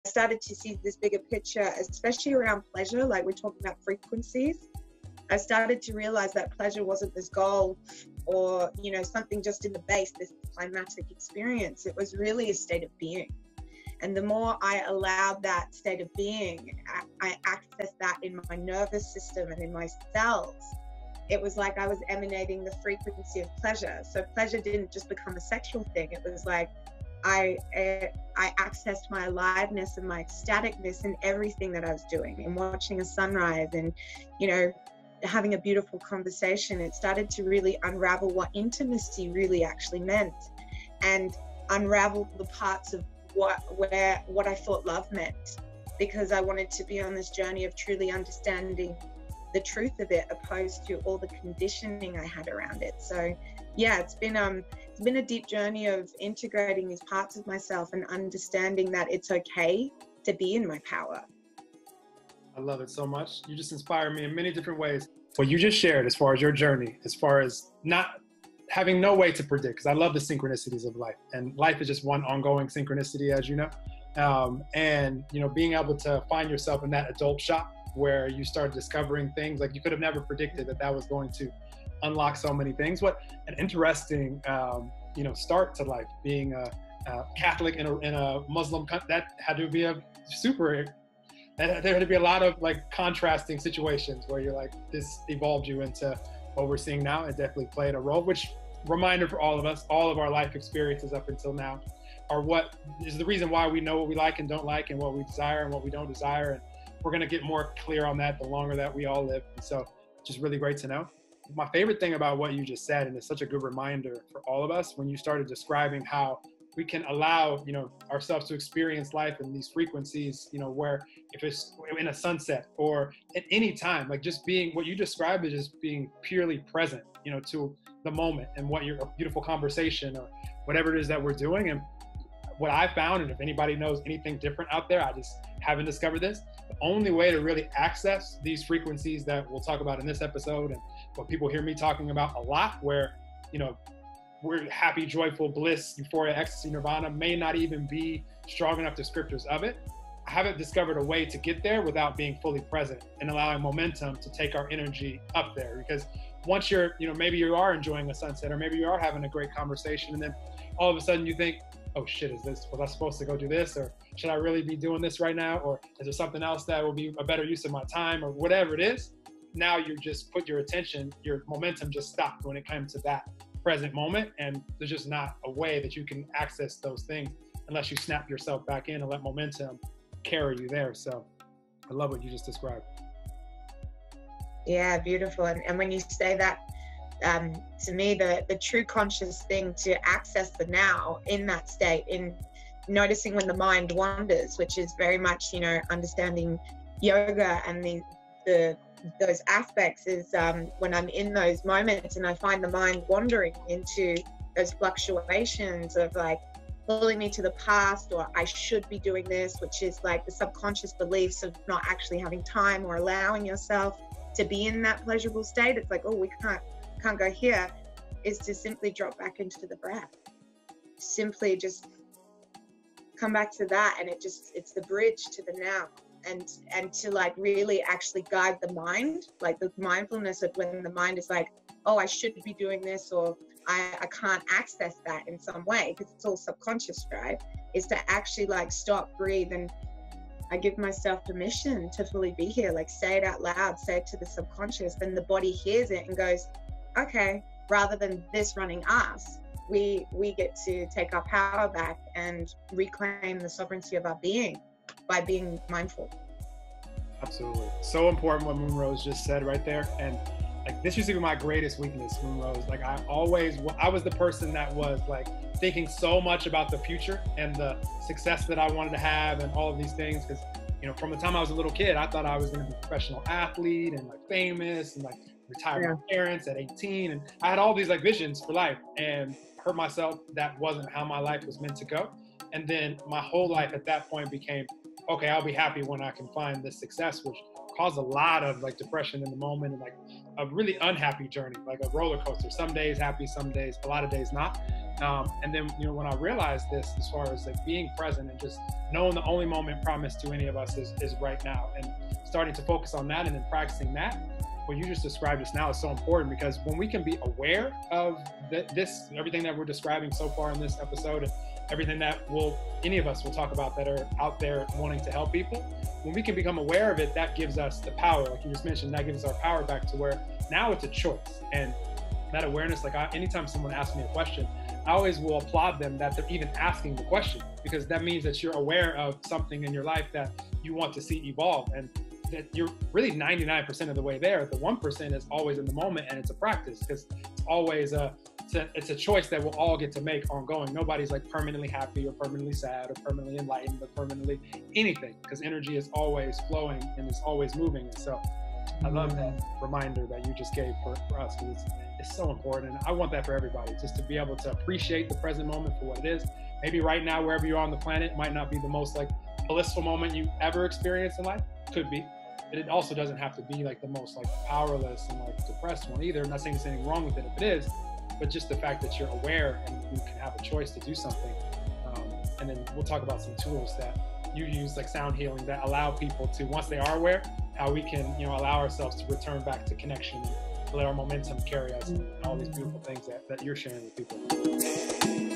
started to see this bigger picture, especially around pleasure, like we're talking about frequencies. I started to realize that pleasure wasn't this goal or, you know, something just in the base, this climatic experience. It was really a state of being. And the more I allowed that state of being, I accessed that in my nervous system and in my cells. It was like I was emanating the frequency of pleasure. So pleasure didn't just become a sexual thing. It was like I accessed my aliveness and my ecstaticness in everything that I was doing, and watching a sunrise and, you know, having a beautiful conversation. It started to really unravel what intimacy really actually meant, and unravel the parts of what I thought love meant, because I wanted to be on this journey of truly understanding the truth of it, opposed to all the conditioning I had around it. So yeah, it's been a deep journey of integrating these parts of myself and understanding that it's okay to be in my power. I love it so much. You just inspire me in many different ways. What you just shared as far as your journey, as far as not having no way to predict, because I love the synchronicities of life, and life is just one ongoing synchronicity, as you know. And, you know, being able to find yourself in that adult shop where you start discovering things like you could have never predicted that was going to unlock so many things. What an interesting, you know, start to life, being a Catholic in a Muslim country. That had to be there had to be a lot of like contrasting situations where you're like, this evolved you into what we're seeing now. It definitely played a role, which, reminder for all of us, all of our life experiences up until now are what is the reason why we know what we like and don't like, and what we desire and what we don't desire. And we're going to get more clear on that the longer that we all live. And so just really great to know. My favorite thing about what you just said, and it's such a good reminder for all of us, when you started describing how we can allow, you know, ourselves to experience life in these frequencies, you know, where if it's in a sunset or at any time, like just being, what you described is just being purely present, you know, to the moment and what a beautiful conversation or whatever it is that we're doing. And what I found, and if anybody knows anything different out there, I just haven't discovered this, the only way to really access these frequencies that we'll talk about in this episode, and what people hear me talking about a lot, where, you know, we're happy, joyful, bliss, euphoria, ecstasy, nirvana, may not even be strong enough descriptors of it. I haven't discovered a way to get there without being fully present and allowing momentum to take our energy up there. Because once you're, you know, maybe you are enjoying a sunset, or maybe you are having a great conversation, and then all of a sudden you think, oh shit, was I supposed to go do this? Or should I really be doing this right now? Or is there something else that will be a better use of my time, or whatever it is? Now you just put your attention, your momentum just stopped when it comes to that present moment. And there's just not a way that you can access those things unless you snap yourself back in and let momentum carry you there. So I love what you just described. Yeah, beautiful. And when you say that, to me, the true conscious thing to access the now in that state, in noticing when the mind wanders, which is very much, you know, understanding yoga and those aspects, is when I'm in those moments and I find the mind wandering into those fluctuations of like pulling me to the past, or I should be doing this, which is like the subconscious beliefs of not actually having time or allowing yourself to be in that pleasurable state. It's like, oh, we can't go here, is to simply drop back into the breath. Simply just come back to that, and it's the bridge to the now. And to like really actually guide the mind, like the mindfulness of when the mind is like, oh, I should be doing this, or I can't access that in some way because it's all subconscious, right? Is to actually like stop, breathe, and I give myself permission to fully be here. Like say it out loud, say it to the subconscious, then the body hears it and goes, okay, rather than this running us, we get to take our power back and reclaim the sovereignty of our being by being mindful. Absolutely. So important what MoonRose just said right there. And like, this used to be my greatest weakness, MoonRose. Like I was the person that was like thinking so much about the future and the success that I wanted to have and all of these things. Because, you know, from the time I was a little kid, I thought I was going to be a professional athlete and like famous and like retire my parents at 18. And I had all these like visions for life, and hurt myself. That wasn't how my life was meant to go. And then my whole life at that point became, okay, I'll be happy when I can find this success, which caused a lot of like depression in the moment, and like a really unhappy journey, like a roller coaster. Some days happy, some days, a lot of days not. And then, you know, when I realized this, as far as like being present and just knowing the only moment promised to any of us is right now, and starting to focus on that and then practicing that, what you just described just now is so important, because when we can be aware of this, everything that we're describing so far in this episode, and everything that any of us will talk about that are out there wanting to help people, when we can become aware of it, that gives us the power, like you just mentioned, that gives our power back to where now it's a choice. And that awareness, like anytime someone asks me a question, I always will applaud them that they're even asking the question, because that means that you're aware of something in your life that you want to see evolve, and that you're really 99% of the way there. The 1% is always in the moment, and it's a practice, because it's always it's a choice that we'll all get to make ongoing. Nobody's like permanently happy or permanently sad or permanently enlightened or permanently anything, because energy is always flowing and is always moving. And so I love that reminder that you just gave for us, because it's so important. And I want that for everybody, just to be able to appreciate the present moment for what it is. Maybe right now, wherever you are on the planet, might not be the most like blissful moment you ever experienced in life. Could be. But it also doesn't have to be like the most like powerless and like depressed one either. I'm not saying there's anything wrong with it if it is, but just the fact that you're aware and you can have a choice to do something. And then we'll talk about some tools that you use, like sound healing, that allow people to, once they are aware, how we can, you know, allow ourselves to return back to connection and let our momentum carry us, and all these beautiful things that you're sharing with people.